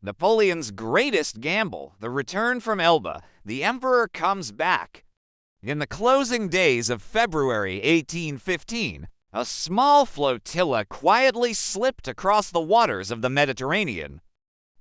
Napoleon's greatest gamble, the return from Elba, the emperor comes back. In the closing days of February 1815, a small flotilla quietly slipped across the waters of the Mediterranean.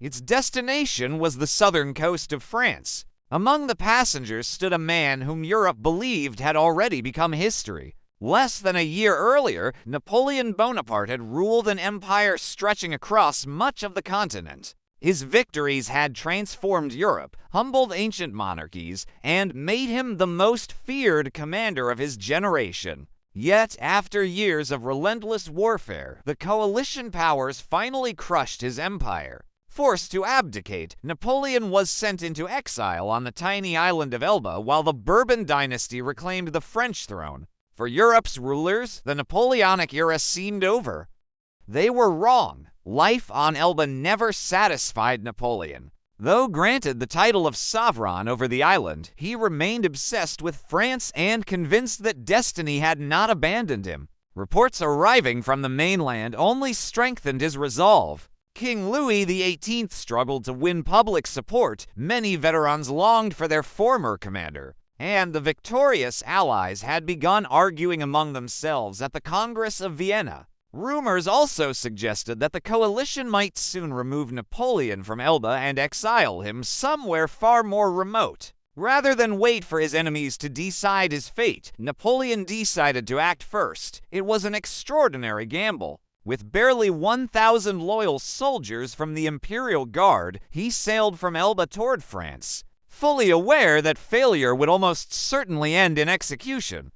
Its destination was the southern coast of France. Among the passengers stood a man whom Europe believed had already become history. Less than a year earlier, Napoleon Bonaparte had ruled an empire stretching across much of the continent. His victories had transformed Europe, humbled ancient monarchies, and made him the most feared commander of his generation. Yet, after years of relentless warfare, the coalition powers finally crushed his empire. Forced to abdicate, Napoleon was sent into exile on the tiny island of Elba while the Bourbon dynasty reclaimed the French throne. For Europe's rulers, the Napoleonic era seemed over. They were wrong. Life on Elba never satisfied Napoleon. Though granted the title of sovereign over the island, he remained obsessed with France and convinced that destiny had not abandoned him. Reports arriving from the mainland only strengthened his resolve. King Louis XVIII struggled to win public support. Many veterans longed for their former commander, and the victorious allies had begun arguing among themselves at the Congress of Vienna. Rumors also suggested that the coalition might soon remove Napoleon from Elba and exile him somewhere far more remote. Rather than wait for his enemies to decide his fate, Napoleon decided to act first. It was an extraordinary gamble. With barely 1,000 loyal soldiers from the Imperial Guard, he sailed from Elba toward France, fully aware that failure would almost certainly end in execution.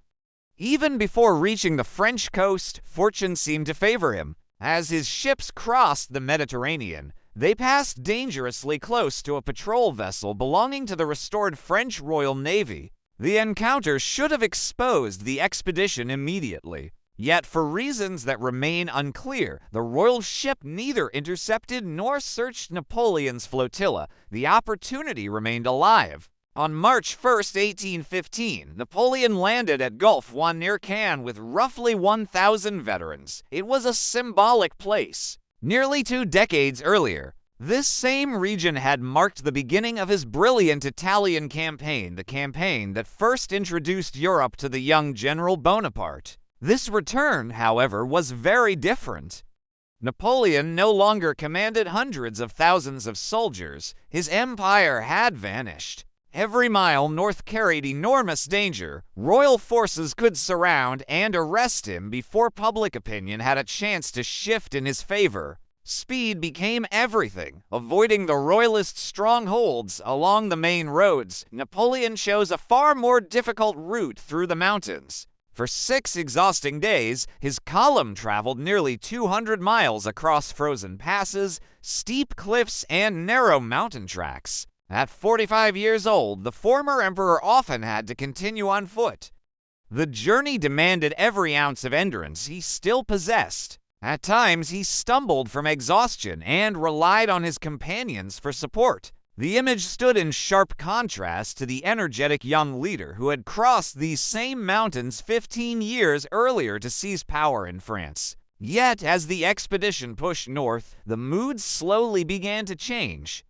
Even before reaching the French coast, fortune seemed to favor him. As his ships crossed the Mediterranean, they passed dangerously close to a patrol vessel belonging to the restored French Royal Navy. The encounter should have exposed the expedition immediately. Yet, for reasons that remain unclear, the royal ship neither intercepted nor searched Napoleon's flotilla. The opportunity remained alive. On March 1, 1815, Napoleon landed at Gulf One near Cannes with roughly 1,000 veterans. It was a symbolic place. Nearly 2 decades earlier, this same region had marked the beginning of his brilliant Italian campaign, the campaign that first introduced Europe to the young General Bonaparte. This return, however, was very different. Napoleon no longer commanded hundreds of thousands of soldiers. His empire had vanished. Every mile north carried enormous danger. Royal forces could surround and arrest him before public opinion had a chance to shift in his favor. Speed became everything. Avoiding the royalist strongholds along the main roads, Napoleon chose a far more difficult route through the mountains. For 6 exhausting days, his column traveled nearly 200 miles across frozen passes, steep cliffs, and narrow mountain tracks. At 45 years old, the former emperor often had to continue on foot. The journey demanded every ounce of endurance he still possessed. At times, he stumbled from exhaustion and relied on his companions for support. The image stood in sharp contrast to the energetic young leader who had crossed these same mountains 15 years earlier to seize power in France. Yet, as the expedition pushed north, the mood slowly began to change.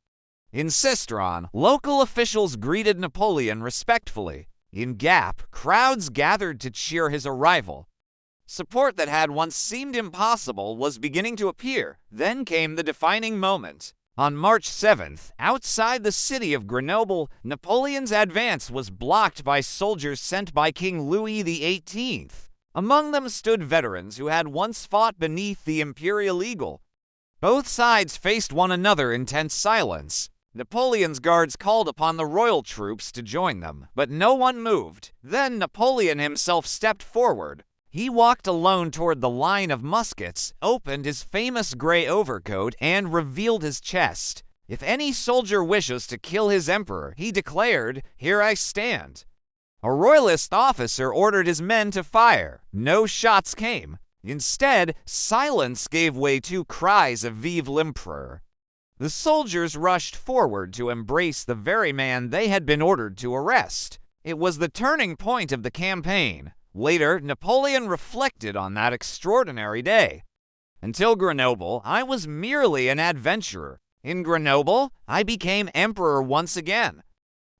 In Sistron, local officials greeted Napoleon respectfully. In Gap, crowds gathered to cheer his arrival. Support that had once seemed impossible was beginning to appear. Then came the defining moment. On March 7th, outside the city of Grenoble, Napoleon's advance was blocked by soldiers sent by King Louis XVIII. Among them stood veterans who had once fought beneath the imperial eagle. Both sides faced one another in tense silence. Napoleon's guards called upon the royal troops to join them, but no one moved. Then Napoleon himself stepped forward. He walked alone toward the line of muskets, opened his famous gray overcoat, and revealed his chest. If any soldier wishes to kill his emperor, he declared, "Here I stand." A royalist officer ordered his men to fire. No shots came. Instead, silence gave way to cries of "Vive l'Empereur." The soldiers rushed forward to embrace the very man they had been ordered to arrest. It was the turning point of the campaign. Later, Napoleon reflected on that extraordinary day. Until Grenoble, I was merely an adventurer. In Grenoble, I became emperor once again.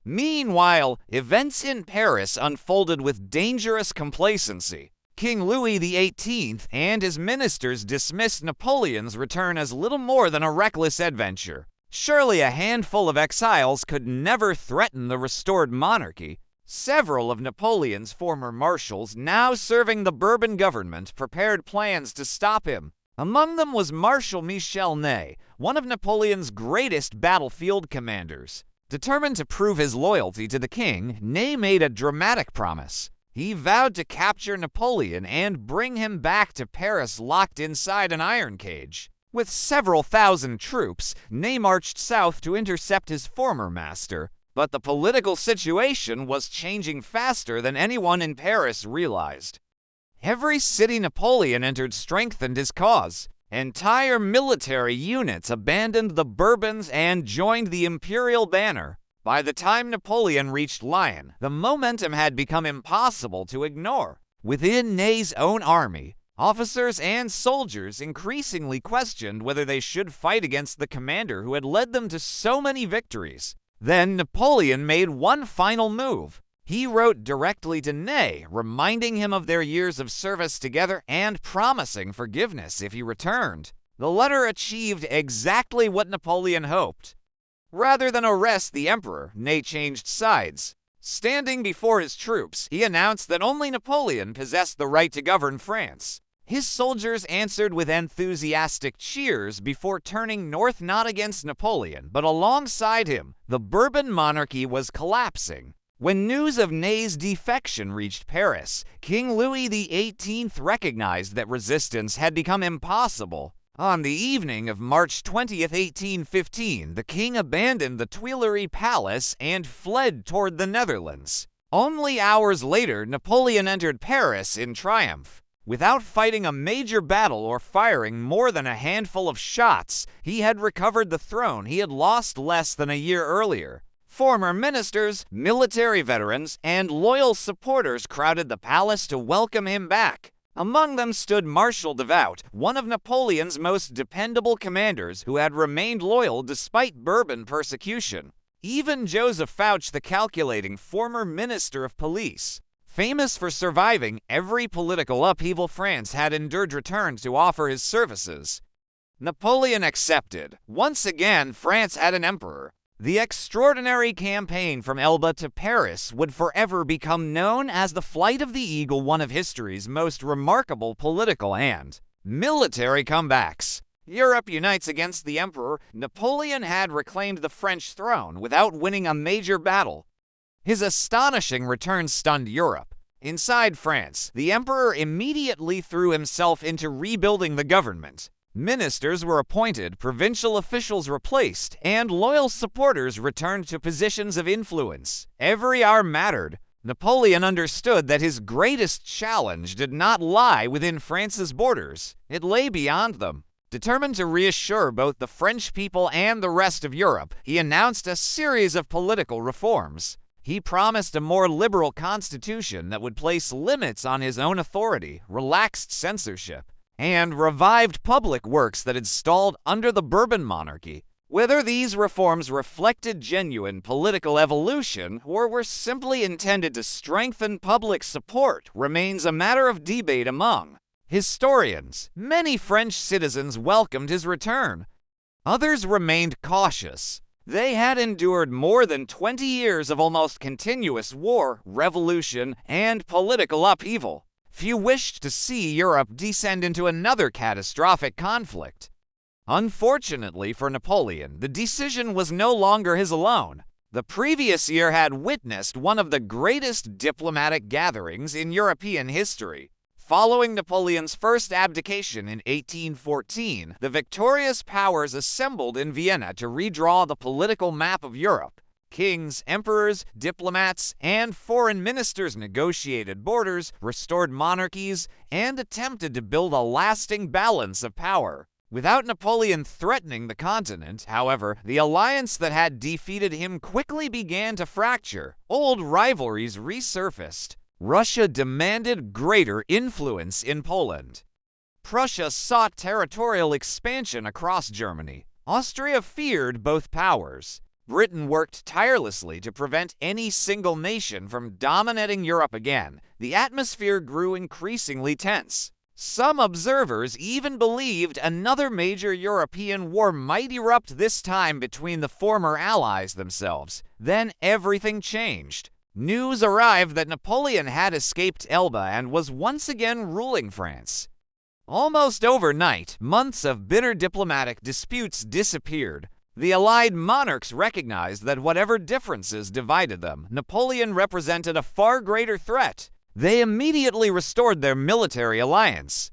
Meanwhile, events in Paris unfolded with dangerous complacency. King Louis XVIII and his ministers dismissed Napoleon's return as little more than a reckless adventure. Surely a handful of exiles could never threaten the restored monarchy. Several of Napoleon's former marshals, now serving the Bourbon government, prepared plans to stop him. Among them was Marshal Michel Ney, one of Napoleon's greatest battlefield commanders. Determined to prove his loyalty to the king, Ney made a dramatic promise. He vowed to capture Napoleon and bring him back to Paris locked inside an iron cage. With several thousand troops, Ney marched south to intercept his former master. But the political situation was changing faster than anyone in Paris realized. Every city Napoleon entered strengthened his cause. Entire military units abandoned the Bourbons and joined the imperial banner. By the time Napoleon reached Lyon, the momentum had become impossible to ignore. Within Ney's own army, officers and soldiers increasingly questioned whether they should fight against the commander who had led them to so many victories. Then Napoleon made one final move. He wrote directly to Ney, reminding him of their years of service together and promising forgiveness if he returned. The letter achieved exactly what Napoleon hoped. Rather than arrest the emperor, Ney changed sides. Standing before his troops, he announced that only Napoleon possessed the right to govern France. His soldiers answered with enthusiastic cheers before turning north, not against Napoleon, but alongside him. The Bourbon monarchy was collapsing. When news of Ney's defection reached Paris, King Louis XVIII recognized that resistance had become impossible. On the evening of March 20th, 1815, the king abandoned the Tuileries Palace and fled toward the Netherlands. Only hours later, Napoleon entered Paris in triumph. Without fighting a major battle or firing more than a handful of shots, he had recovered the throne he had lost less than a year earlier. Former ministers, military veterans, and loyal supporters crowded the palace to welcome him back. Among them stood Marshal Devout, one of Napoleon's most dependable commanders who had remained loyal despite Bourbon persecution. Even Joseph Fouché, the calculating former minister of police, famous for surviving every political upheaval France had endured, returned to offer his services. Napoleon accepted. Once again, France had an emperor. The extraordinary campaign from Elba to Paris would forever become known as the Flight of the Eagle, one of history's most remarkable political and military comebacks. Europe unites against the emperor. Napoleon had reclaimed the French throne without winning a major battle. His astonishing return stunned Europe. Inside France, the emperor immediately threw himself into rebuilding the government. Ministers were appointed, provincial officials replaced, and loyal supporters returned to positions of influence. Every hour mattered. Napoleon understood that his greatest challenge did not lie within France's borders. It lay beyond them. Determined to reassure both the French people and the rest of Europe, he announced a series of political reforms. He promised a more liberal constitution that would place limits on his own authority, relaxed censorship, and revived public works that had stalled under the Bourbon monarchy. Whether these reforms reflected genuine political evolution or were simply intended to strengthen public support remains a matter of debate among historians. Many French citizens welcomed his return. Others remained cautious. They had endured more than 20 years of almost continuous war, revolution, and political upheaval. Few wished to see Europe descend into another catastrophic conflict. Unfortunately for Napoleon, the decision was no longer his alone. The previous year had witnessed one of the greatest diplomatic gatherings in European history. Following Napoleon's first abdication in 1814, the victorious powers assembled in Vienna to redraw the political map of Europe. Kings, emperors, diplomats, and foreign ministers negotiated borders, restored monarchies, and attempted to build a lasting balance of power. Without Napoleon threatening the continent, however, the alliance that had defeated him quickly began to fracture. Old rivalries resurfaced. Russia demanded greater influence in Poland. Prussia sought territorial expansion across Germany. Austria feared both powers. Britain worked tirelessly to prevent any single nation from dominating Europe again. The atmosphere grew increasingly tense. Some observers even believed another major European war might erupt, this time between the former allies themselves. Then everything changed. News arrived that Napoleon had escaped Elba and was once again ruling France. Almost overnight, months of bitter diplomatic disputes disappeared. The allied monarchs recognized that whatever differences divided them, Napoleon represented a far greater threat. They immediately restored their military alliance.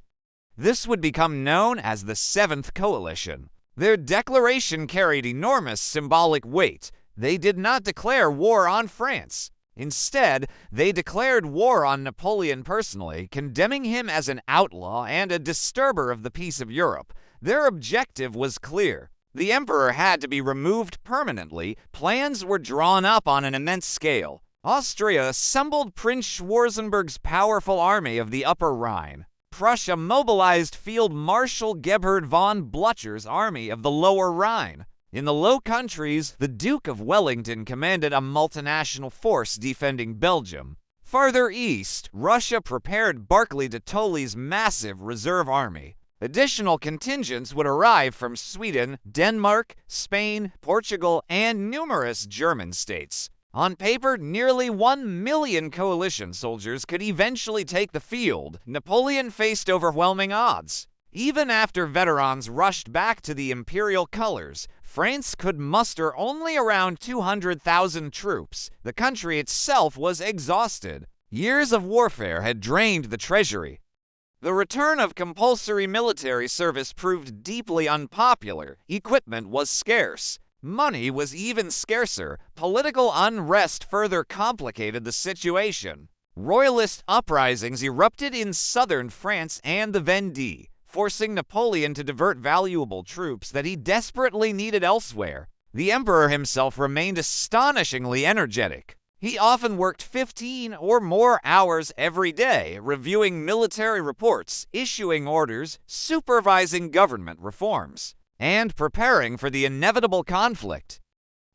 This would become known as the Seventh Coalition. Their declaration carried enormous symbolic weight. They did not declare war on France. Instead, they declared war on Napoleon personally, condemning him as an outlaw and a disturber of the peace of Europe. Their objective was clear. The emperor had to be removed permanently. Plans were drawn up on an immense scale. Austria assembled Prince Schwarzenberg's powerful army of the Upper Rhine. Prussia mobilized Field Marshal Gebhard von Blücher's army of the Lower Rhine. In the Low Countries, the Duke of Wellington commanded a multinational force defending Belgium. Farther east, Russia prepared Barclay de Tolly's massive reserve army. Additional contingents would arrive from Sweden, Denmark, Spain, Portugal, and numerous German states. On paper, nearly 1 million coalition soldiers could eventually take the field. Napoleon faced overwhelming odds. Even after veterans rushed back to the imperial colors, France could muster only around 200,000 troops. The country itself was exhausted. Years of warfare had drained the treasury. The return of compulsory military service proved deeply unpopular. Equipment was scarce. Money was even scarcer. Political unrest further complicated the situation. Royalist uprisings erupted in southern France and the Vendée, forcing Napoleon to divert valuable troops that he desperately needed elsewhere. The emperor himself remained astonishingly energetic. He often worked 15 or more hours every day, reviewing military reports, issuing orders, supervising government reforms, and preparing for the inevitable conflict.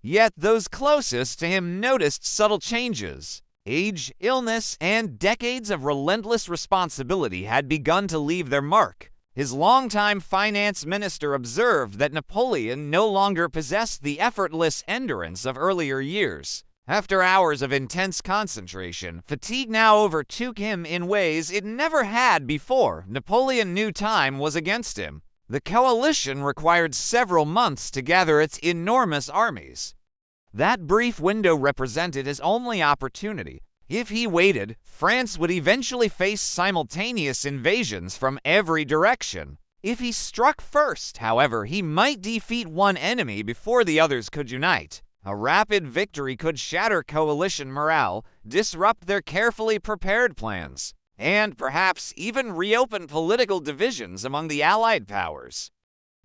Yet those closest to him noticed subtle changes. Age, illness, and decades of relentless responsibility had begun to leave their mark. His longtime finance minister observed that Napoleon no longer possessed the effortless endurance of earlier years. After hours of intense concentration, fatigue now overtook him in ways it never had before. Napoleon knew time was against him. The coalition required several months to gather its enormous armies. That brief window represented his only opportunity. If he waited, France would eventually face simultaneous invasions from every direction. If he struck first, however, he might defeat one enemy before the others could unite. A rapid victory could shatter coalition morale, disrupt their carefully prepared plans, and perhaps even reopen political divisions among the Allied powers.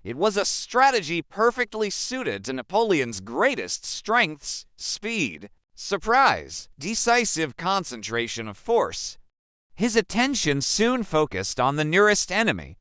It was a strategy perfectly suited to Napoleon's greatest strengths: speed, surprise, decisive concentration of force. His attention soon focused on the nearest enemy.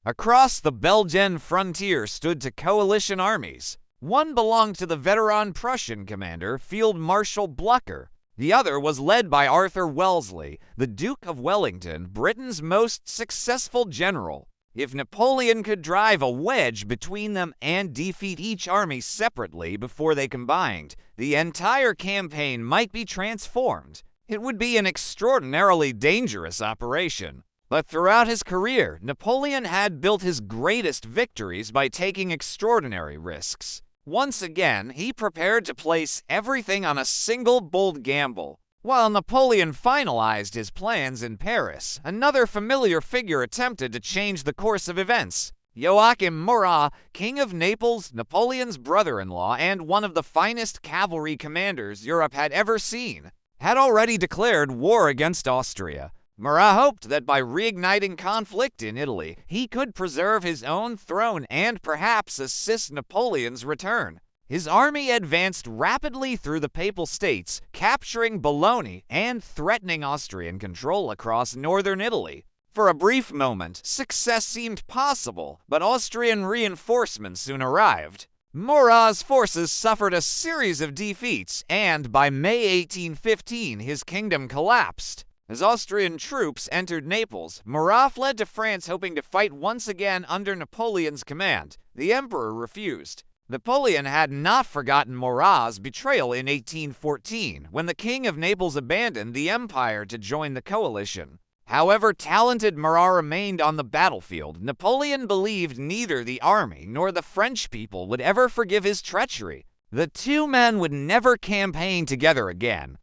Across the Belgian frontier stood two coalition armies. One belonged to the veteran Prussian commander, Field Marshal Blücher. The other was led by Arthur Wellesley, the Duke of Wellington, Britain's most successful general. If Napoleon could drive a wedge between them and defeat each army separately before they combined, the entire campaign might be transformed. It would be an extraordinarily dangerous operation. But throughout his career, Napoleon had built his greatest victories by taking extraordinary risks. Once again, he prepared to place everything on a single bold gamble. While Napoleon finalized his plans in Paris, another familiar figure attempted to change the course of events. Joachim Murat, King of Naples, Napoleon's brother-in-law, and one of the finest cavalry commanders Europe had ever seen, had already declared war against Austria. Murat hoped that by reigniting conflict in Italy, he could preserve his own throne and perhaps assist Napoleon's return. His army advanced rapidly through the Papal States, capturing Bologna and threatening Austrian control across northern Italy. For a brief moment, success seemed possible, but Austrian reinforcements soon arrived. Murat's forces suffered a series of defeats, and by May 1815 his kingdom collapsed. As Austrian troops entered Naples, Murat fled to France hoping to fight once again under Napoleon's command. The emperor refused. Napoleon had not forgotten Murat's betrayal in 1814, when the King of Naples abandoned the empire to join the coalition. However talented Murat remained on the battlefield, Napoleon believed neither the army nor the French people would ever forgive his treachery. The two men would never campaign together again.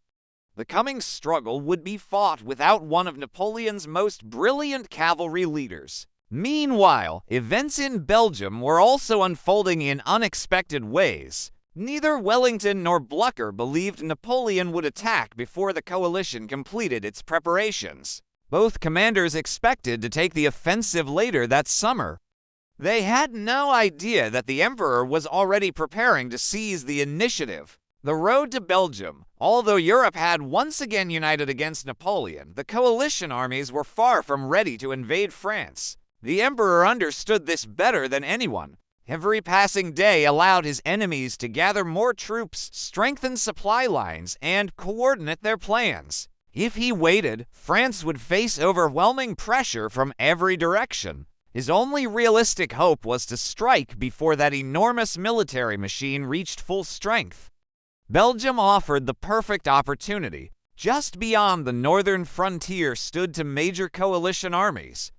The coming struggle would be fought without one of Napoleon's most brilliant cavalry leaders. Meanwhile, events in Belgium were also unfolding in unexpected ways. Neither Wellington nor Blucher believed Napoleon would attack before the coalition completed its preparations. Both commanders expected to take the offensive later that summer. They had no idea that the emperor was already preparing to seize the initiative. The road to Belgium. Although Europe had once again united against Napoleon, the coalition armies were far from ready to invade France. The emperor understood this better than anyone. Every passing day allowed his enemies to gather more troops, strengthen supply lines, and coordinate their plans. If he waited, France would face overwhelming pressure from every direction. His only realistic hope was to strike before that enormous military machine reached full strength. Belgium offered the perfect opportunity. Just beyond the northern frontier stood two major coalition armies.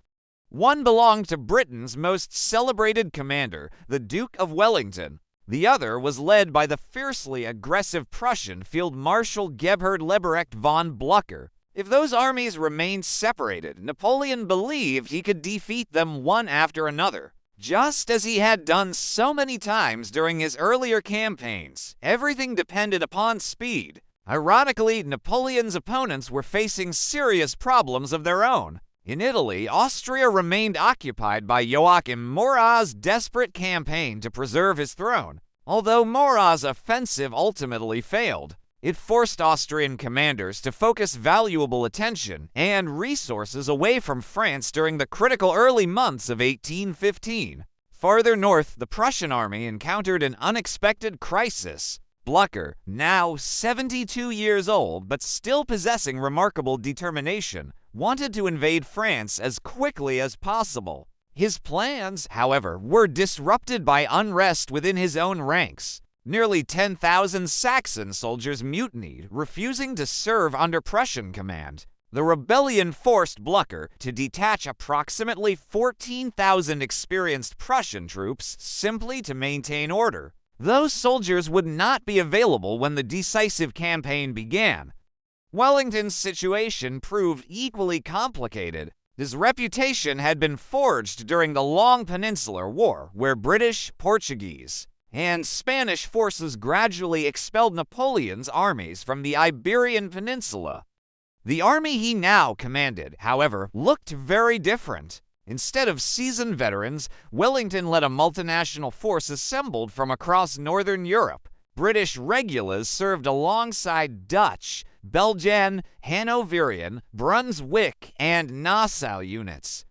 One belonged to Britain's most celebrated commander, the Duke of Wellington. The other was led by the fiercely aggressive Prussian Field Marshal Gebhard Leberecht von Blucher. If those armies remained separated, Napoleon believed he could defeat them one after another. Just as he had done so many times during his earlier campaigns, everything depended upon speed. Ironically, Napoleon's opponents were facing serious problems of their own. In Italy, Austria remained occupied by Joachim Murat's desperate campaign to preserve his throne. Although Murat's offensive ultimately failed, it forced Austrian commanders to focus valuable attention and resources away from France during the critical early months of 1815. Farther north, the Prussian army encountered an unexpected crisis. Blucher, now 72 years old but still possessing remarkable determination, wanted to invade France as quickly as possible. His plans, however, were disrupted by unrest within his own ranks. Nearly 10,000 Saxon soldiers mutinied, refusing to serve under Prussian command. The rebellion forced Blucher to detach approximately 14,000 experienced Prussian troops simply to maintain order. Those soldiers would not be available when the decisive campaign began. Wellington's situation proved equally complicated. His reputation had been forged during the Long Peninsular War, where British, Portuguese, and Spanish forces gradually expelled Napoleon's armies from the Iberian Peninsula. The army he now commanded, however, looked very different. Instead of seasoned veterans, Wellington led a multinational force assembled from across northern Europe. British regulars served alongside Dutch, Belgian, Hanoverian, Brunswick, and Nassau units.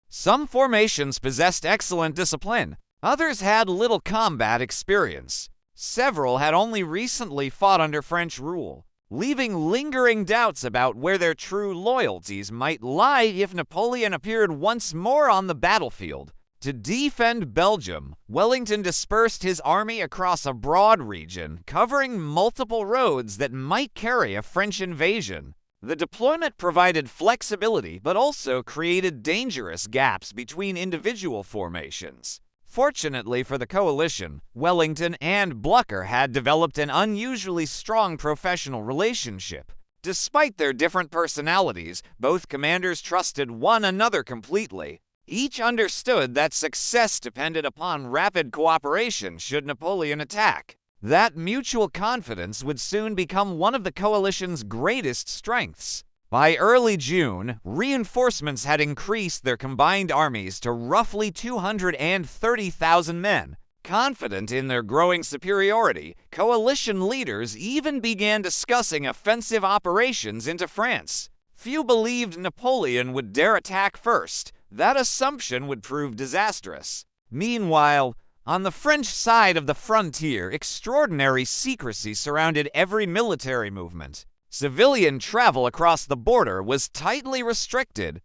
Some formations possessed excellent discipline. Others had little combat experience. Several had only recently fought under French rule, leaving lingering doubts about where their true loyalties might lie if Napoleon appeared once more on the battlefield. To defend Belgium, Wellington dispersed his army across a broad region, covering multiple roads that might carry a French invasion. The deployment provided flexibility, but also created dangerous gaps between individual formations. Fortunately for the coalition, Wellington and Blucher had developed an unusually strong professional relationship. Despite their different personalities, both commanders trusted one another completely. Each understood that success depended upon rapid cooperation should Napoleon attack. That mutual confidence would soon become one of the coalition's greatest strengths. By early June, reinforcements had increased their combined armies to roughly 230,000 men. Confident in their growing superiority, coalition leaders even began discussing offensive operations into France. Few believed Napoleon would dare attack first. That assumption would prove disastrous. Meanwhile, on the French side of the frontier, extraordinary secrecy surrounded every military movement. Civilian travel across the border was tightly restricted.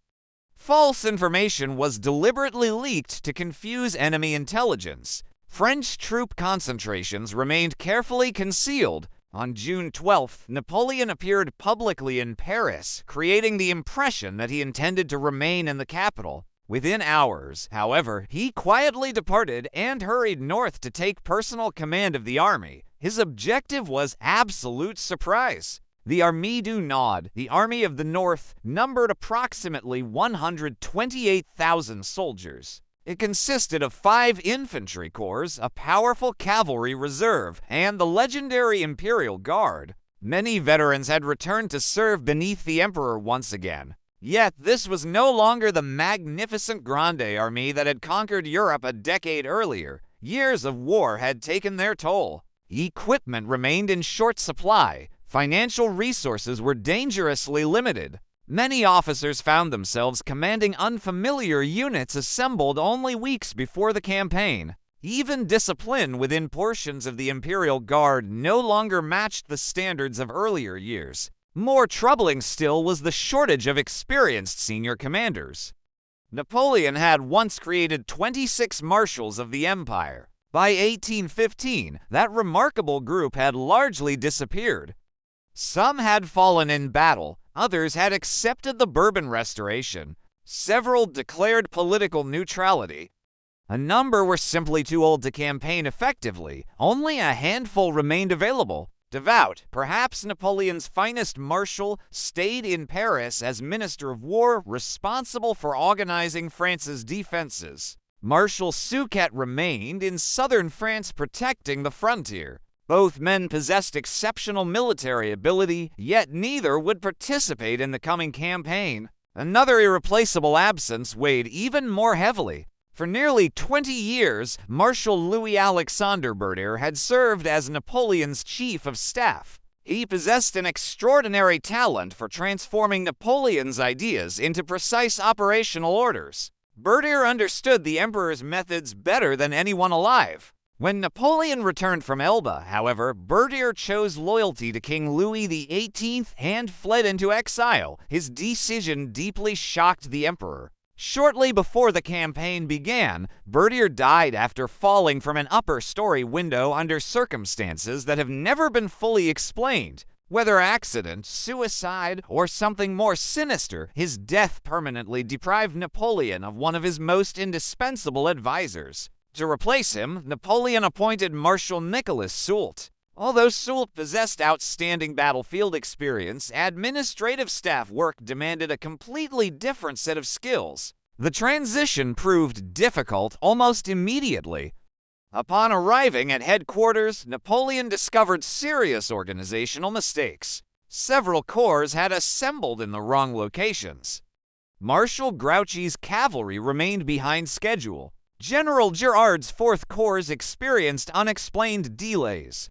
False information was deliberately leaked to confuse enemy intelligence. French troop concentrations remained carefully concealed. On June 12th, Napoleon appeared publicly in Paris, creating the impression that he intended to remain in the capital. Within hours, however, he quietly departed and hurried north to take personal command of the army. His objective was absolute surprise. The Armée du Nord, the Army of the North, numbered approximately 128,000 soldiers. It consisted of 5 infantry corps, a powerful cavalry reserve, and the legendary Imperial Guard. Many veterans had returned to serve beneath the Emperor once again. Yet this was no longer the magnificent Grande Army that had conquered Europe a decade earlier. Years of war had taken their toll. Equipment remained in short supply. Financial resources were dangerously limited. Many officers found themselves commanding unfamiliar units assembled only weeks before the campaign. Even discipline within portions of the Imperial Guard no longer matched the standards of earlier years. More troubling still was the shortage of experienced senior commanders. Napoleon had once created 26 marshals of the empire. By 1815, that remarkable group had largely disappeared. Some had fallen in battle, others had accepted the Bourbon Restoration. Several declared political neutrality. A number were simply too old to campaign effectively. Only a handful remained available. Devout, perhaps Napoleon's finest marshal, stayed in Paris as Minister of War, responsible for organizing France's defenses. Marshal Suchet remained in southern France protecting the frontier. Both men possessed exceptional military ability, yet neither would participate in the coming campaign. Another irreplaceable absence weighed even more heavily. For nearly 20 years, Marshal Louis-Alexandre Berthier had served as Napoleon's chief of staff. He possessed an extraordinary talent for transforming Napoleon's ideas into precise operational orders. Berthier understood the emperor's methods better than anyone alive. When Napoleon returned from Elba, however, Berthier chose loyalty to King Louis XVIII and fled into exile. His decision deeply shocked the emperor. Shortly before the campaign began, Berthier died after falling from an upper-story window under circumstances that have never been fully explained. Whether accident, suicide, or something more sinister, his death permanently deprived Napoleon of one of his most indispensable advisors. To replace him, Napoleon appointed Marshal Nicolas Soult. Although Soult possessed outstanding battlefield experience, administrative staff work demanded a completely different set of skills. The transition proved difficult almost immediately. Upon arriving at headquarters, Napoleon discovered serious organizational mistakes. Several corps had assembled in the wrong locations. Marshal Grouchy's cavalry remained behind schedule. General Girard's 4th Corps experienced unexplained delays.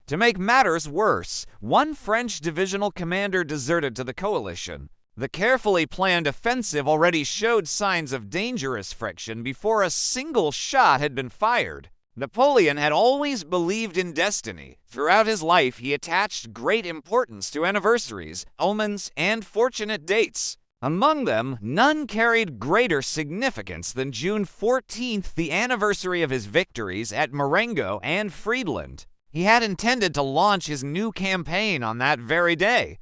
To make matters worse, one French divisional commander deserted to the coalition. The carefully planned offensive already showed signs of dangerous friction before a single shot had been fired. Napoleon had always believed in destiny. Throughout his life, he attached great importance to anniversaries, omens, and fortunate dates. Among them, none carried greater significance than June 14th, the anniversary of his victories at Marengo and Friedland. He had intended to launch his new campaign on that very day.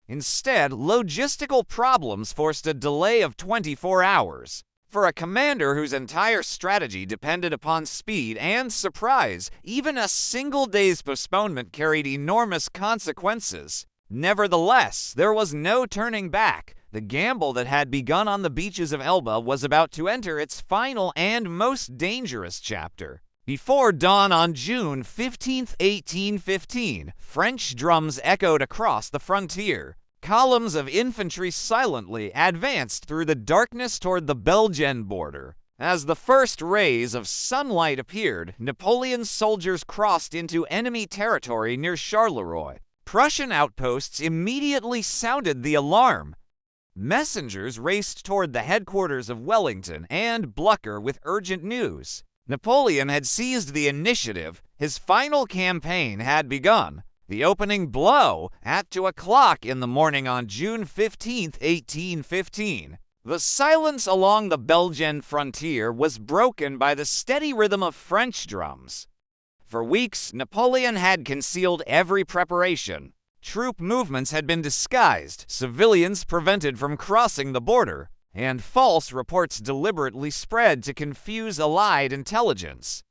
Instead, logistical problems forced a delay of 24 hours. For a commander whose entire strategy depended upon speed and surprise, even a single day's postponement carried enormous consequences. Nevertheless, there was no turning back. The gamble that had begun on the beaches of Elba was about to enter its final and most dangerous chapter. Before dawn on June 15, 1815, French drums echoed across the frontier. Columns of infantry silently advanced through the darkness toward the Belgian border. As the first rays of sunlight appeared, Napoleon's soldiers crossed into enemy territory near Charleroi. Prussian outposts immediately sounded the alarm. Messengers raced toward the headquarters of Wellington and Blucher with urgent news. Napoleon had seized the initiative. His final campaign had begun. The opening blow at 2 o'clock in the morning on June 15, 1815. The silence along the Belgian frontier was broken by the steady rhythm of French drums. For weeks, Napoleon had concealed every preparation. Troop movements had been disguised, civilians prevented from crossing the border, and false reports deliberately spread to confuse Allied intelligence.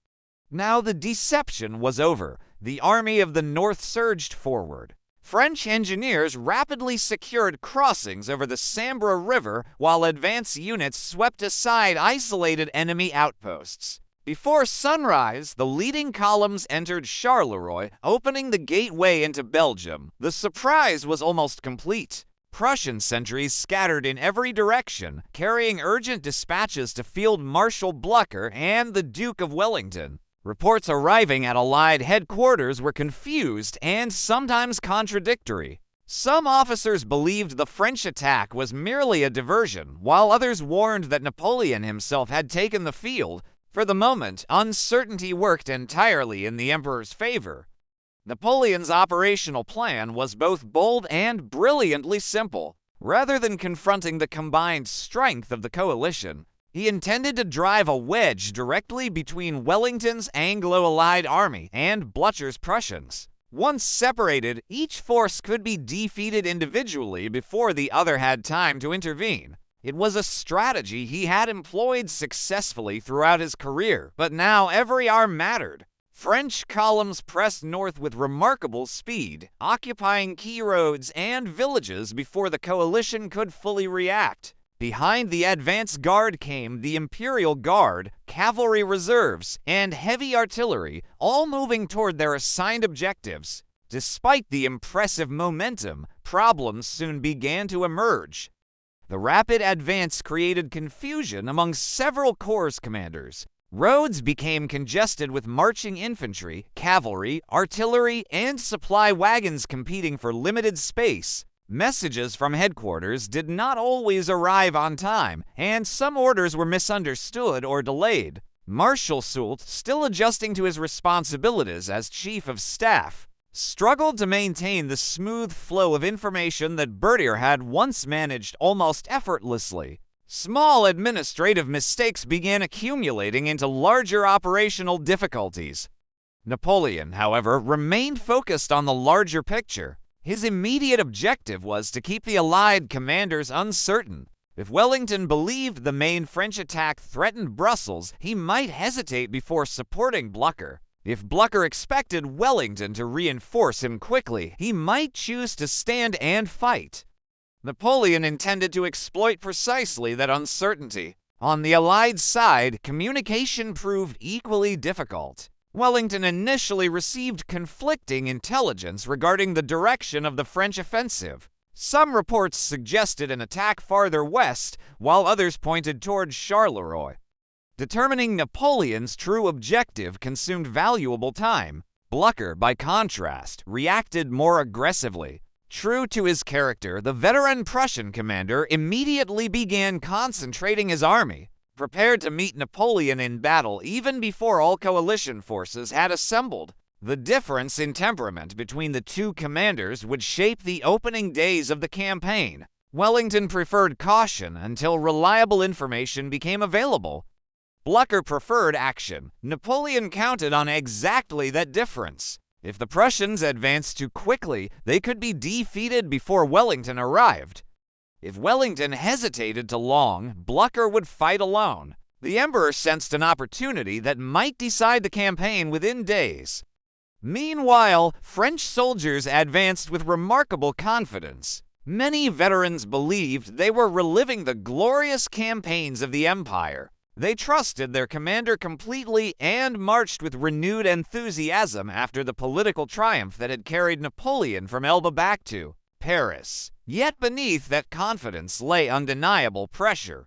Now the deception was over. The Army of the North surged forward. French engineers rapidly secured crossings over the Sambre River while advance units swept aside isolated enemy outposts. Before sunrise, the leading columns entered Charleroi, opening the gateway into Belgium. The surprise was almost complete. Prussian sentries scattered in every direction, carrying urgent dispatches to Field Marshal Blucher and the Duke of Wellington. Reports arriving at Allied headquarters were confused and sometimes contradictory. Some officers believed the French attack was merely a diversion, while others warned that Napoleon himself had taken the field. For the moment, uncertainty worked entirely in the emperor's favor. Napoleon's operational plan was both bold and brilliantly simple. Rather than confronting the combined strength of the coalition, he intended to drive a wedge directly between Wellington's Anglo-Allied army and Blucher's Prussians. Once separated, each force could be defeated individually before the other had time to intervene. It was a strategy he had employed successfully throughout his career, but now every arm mattered. French columns pressed north with remarkable speed, occupying key roads and villages before the coalition could fully react. Behind the advance guard came the Imperial Guard, cavalry reserves, and heavy artillery, all moving toward their assigned objectives. Despite the impressive momentum, problems soon began to emerge. The rapid advance created confusion among several corps commanders. Roads became congested with marching infantry, cavalry, artillery, and supply wagons competing for limited space. Messages from headquarters did not always arrive on time, and some orders were misunderstood or delayed. Marshal Soult, still adjusting to his responsibilities as Chief of Staff, struggled to maintain the smooth flow of information that Berthier had once managed almost effortlessly. Small administrative mistakes began accumulating into larger operational difficulties. Napoleon, however, remained focused on the larger picture. His immediate objective was to keep the Allied commanders uncertain. If Wellington believed the main French attack threatened Brussels, he might hesitate before supporting Blucher. If Blucher expected Wellington to reinforce him quickly, he might choose to stand and fight. Napoleon intended to exploit precisely that uncertainty. On the Allied side, communication proved equally difficult. Wellington initially received conflicting intelligence regarding the direction of the French offensive. Some reports suggested an attack farther west, while others pointed toward Charleroi. Determining Napoleon's true objective consumed valuable time. Blucher, by contrast, reacted more aggressively. True to his character, the veteran Prussian commander immediately began concentrating his army, prepared to meet Napoleon in battle even before all coalition forces had assembled. The difference in temperament between the two commanders would shape the opening days of the campaign. Wellington preferred caution until reliable information became available. Blucher preferred action. Napoleon counted on exactly that difference. If the Prussians advanced too quickly, they could be defeated before Wellington arrived. If Wellington hesitated too long, Blucher would fight alone. The emperor sensed an opportunity that might decide the campaign within days. Meanwhile, French soldiers advanced with remarkable confidence. Many veterans believed they were reliving the glorious campaigns of the empire. They trusted their commander completely and marched with renewed enthusiasm after the political triumph that had carried Napoleon from Elba back to Paris. Yet beneath that confidence lay undeniable pressure.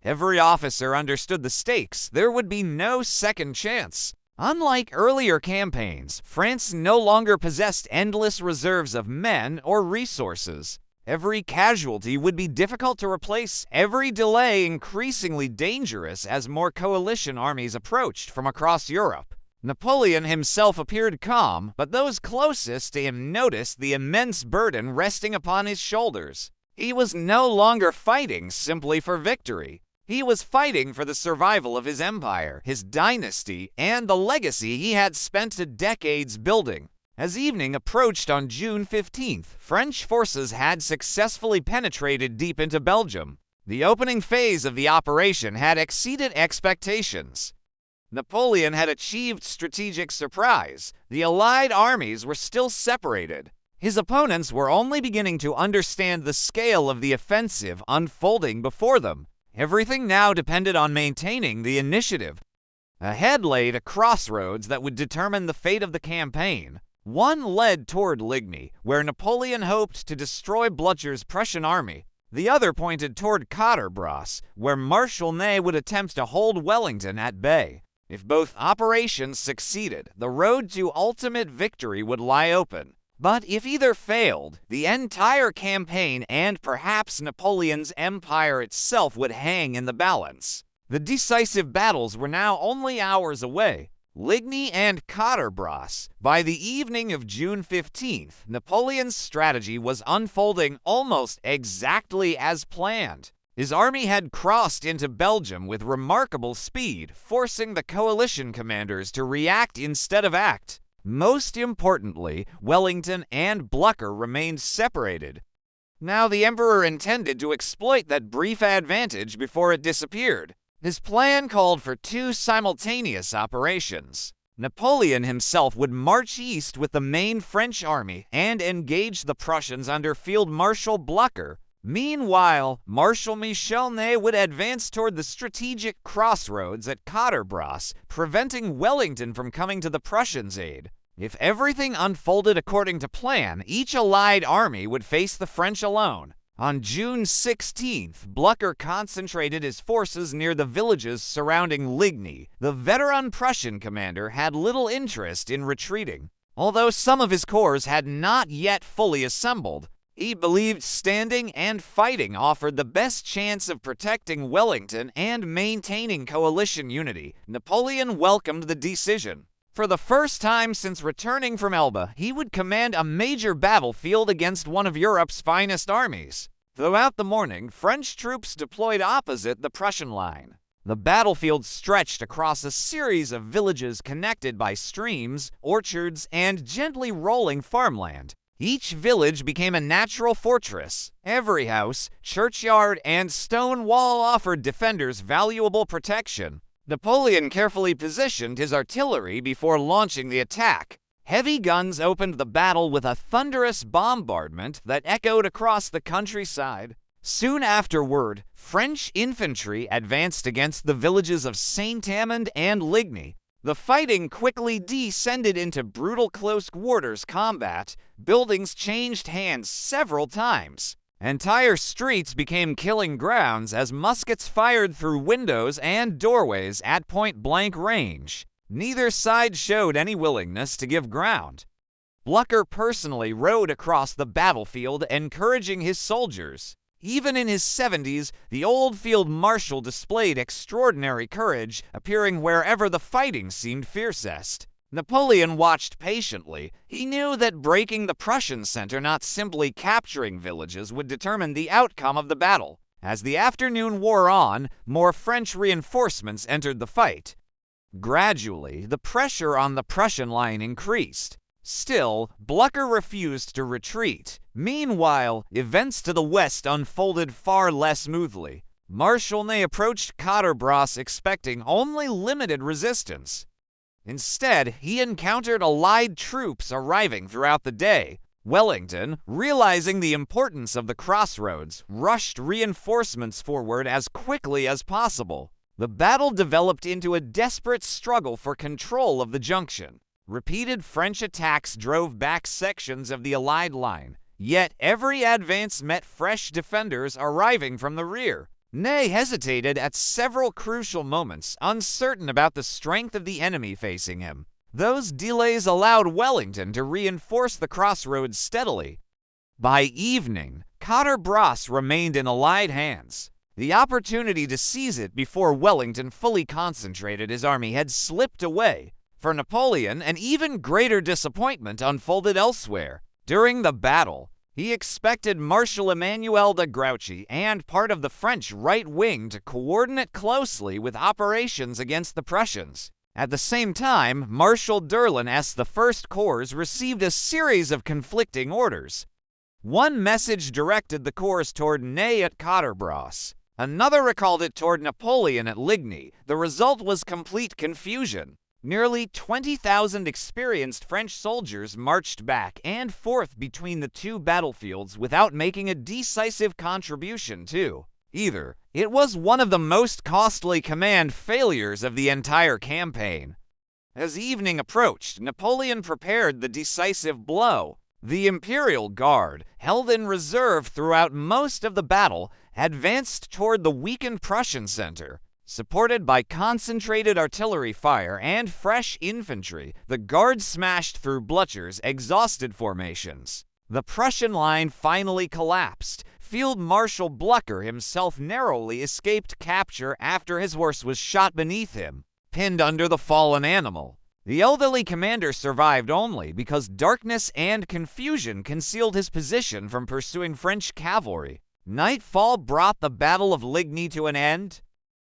Every officer understood the stakes. There would be no second chance. Unlike earlier campaigns, France no longer possessed endless reserves of men or resources. Every casualty would be difficult to replace, every delay increasingly dangerous as more coalition armies approached from across Europe. Napoleon himself appeared calm, but those closest to him noticed the immense burden resting upon his shoulders. He was no longer fighting simply for victory. He was fighting for the survival of his empire, his dynasty, and the legacy he had spent decades building. As evening approached on June 15th, French forces had successfully penetrated deep into Belgium. The opening phase of the operation had exceeded expectations. Napoleon had achieved strategic surprise. The Allied armies were still separated. His opponents were only beginning to understand the scale of the offensive unfolding before them. Everything now depended on maintaining the initiative. Ahead lay a crossroads that would determine the fate of the campaign. One led toward Ligny, where Napoleon hoped to destroy Blücher's Prussian army. The other pointed toward Quatre Bras, where Marshal Ney would attempt to hold Wellington at bay. If both operations succeeded, the road to ultimate victory would lie open. But if either failed, the entire campaign and perhaps Napoleon's empire itself would hang in the balance. The decisive battles were now only hours away. Ligny and Quatre Bras. By the evening of June 15th, Napoleon's strategy was unfolding almost exactly as planned. His army had crossed into Belgium with remarkable speed, forcing the coalition commanders to react instead of act. Most importantly, Wellington and Blücher remained separated. Now the Emperor intended to exploit that brief advantage before it disappeared. His plan called for two simultaneous operations. Napoleon himself would march east with the main French army and engage the Prussians under Field Marshal Blücher. Meanwhile, Marshal Michel Ney would advance toward the strategic crossroads at Quatre Bras, preventing Wellington from coming to the Prussians' aid. If everything unfolded according to plan, each Allied army would face the French alone. On June 16th, Blücher concentrated his forces near the villages surrounding Ligny. The veteran Prussian commander had little interest in retreating. Although some of his corps had not yet fully assembled, he believed standing and fighting offered the best chance of protecting Wellington and maintaining coalition unity. Napoleon welcomed the decision. For the first time since returning from Elba, he would command a major battlefield against one of Europe's finest armies. Throughout the morning, French troops deployed opposite the Prussian line. The battlefield stretched across a series of villages connected by streams, orchards, and gently rolling farmland. Each village became a natural fortress. Every house, churchyard, and stone wall offered defenders valuable protection. Napoleon carefully positioned his artillery before launching the attack. Heavy guns opened the battle with a thunderous bombardment that echoed across the countryside. Soon afterward, French infantry advanced against the villages of Saint-Amand and Ligny. The fighting quickly descended into brutal close quarters combat. Buildings changed hands several times. Entire streets became killing grounds as muskets fired through windows and doorways at point-blank range. Neither side showed any willingness to give ground. Blücher personally rode across the battlefield, encouraging his soldiers. Even in his 70s, the old field marshal displayed extraordinary courage, appearing wherever the fighting seemed fiercest. Napoleon watched patiently. He knew that breaking the Prussian center, not simply capturing villages, would determine the outcome of the battle. As the afternoon wore on, more French reinforcements entered the fight. Gradually, the pressure on the Prussian line increased. Still, Blücher refused to retreat. Meanwhile, events to the west unfolded far less smoothly. Marshal Ney approached Quatre Bras expecting only limited resistance. Instead, he encountered Allied troops arriving throughout the day. Wellington, realizing the importance of the crossroads, rushed reinforcements forward as quickly as possible. The battle developed into a desperate struggle for control of the junction. Repeated French attacks drove back sections of the Allied line, yet every advance met fresh defenders arriving from the rear. Ney hesitated at several crucial moments, uncertain about the strength of the enemy facing him. Those delays allowed Wellington to reinforce the crossroads steadily. By evening, Quatre Bras remained in Allied hands. The opportunity to seize it before Wellington fully concentrated his army had slipped away. For Napoleon, an even greater disappointment unfolded elsewhere. During the battle, he expected Marshal Emmanuel de Grouchy and part of the French right wing to coordinate closely with operations against the Prussians. At the same time, Marshal Durlin's the First Corps received a series of conflicting orders. One message directed the corps toward Ney at Quatre Bras. Another recalled it toward Napoleon at Ligny. The result was complete confusion. Nearly 20,000 experienced French soldiers marched back and forth between the two battlefields without making a decisive contribution to either. It was one of the most costly command failures of the entire campaign. As evening approached, Napoleon prepared the decisive blow. The Imperial Guard, held in reserve throughout most of the battle, advanced toward the weakened Prussian center. Supported by concentrated artillery fire and fresh infantry, the Guard smashed through Blücher's exhausted formations. The Prussian line finally collapsed. Field Marshal Blücher himself narrowly escaped capture after his horse was shot beneath him, pinned under the fallen animal. The elderly commander survived only because darkness and confusion concealed his position from pursuing French cavalry. Nightfall brought the Battle of Ligny to an end.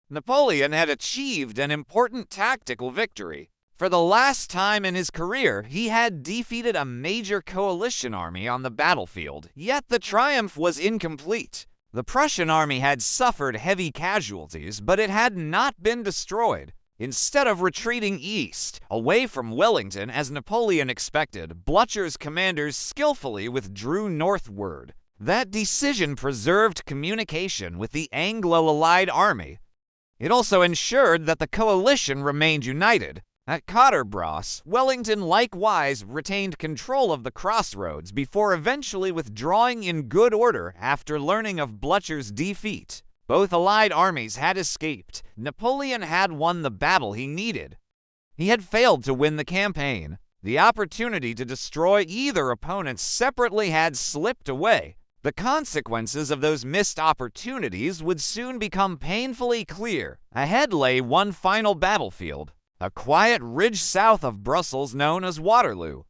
Napoleon had achieved an important tactical victory. For the last time in his career, he had defeated a major coalition army on the battlefield, yet the triumph was incomplete. The Prussian army had suffered heavy casualties, but it had not been destroyed. Instead of retreating east, away from Wellington as Napoleon expected, Blücher's commanders skillfully withdrew northward. That decision preserved communication with the Anglo-Allied army. It also ensured that the coalition remained united. At Quatre Bras, Wellington likewise retained control of the crossroads before eventually withdrawing in good order after learning of Blücher's defeat. Both Allied armies had escaped. Napoleon had won the battle he needed. He had failed to win the campaign. The opportunity to destroy either opponent separately had slipped away. The consequences of those missed opportunities would soon become painfully clear. Ahead lay one final battlefield, a quiet ridge south of Brussels known as Waterloo.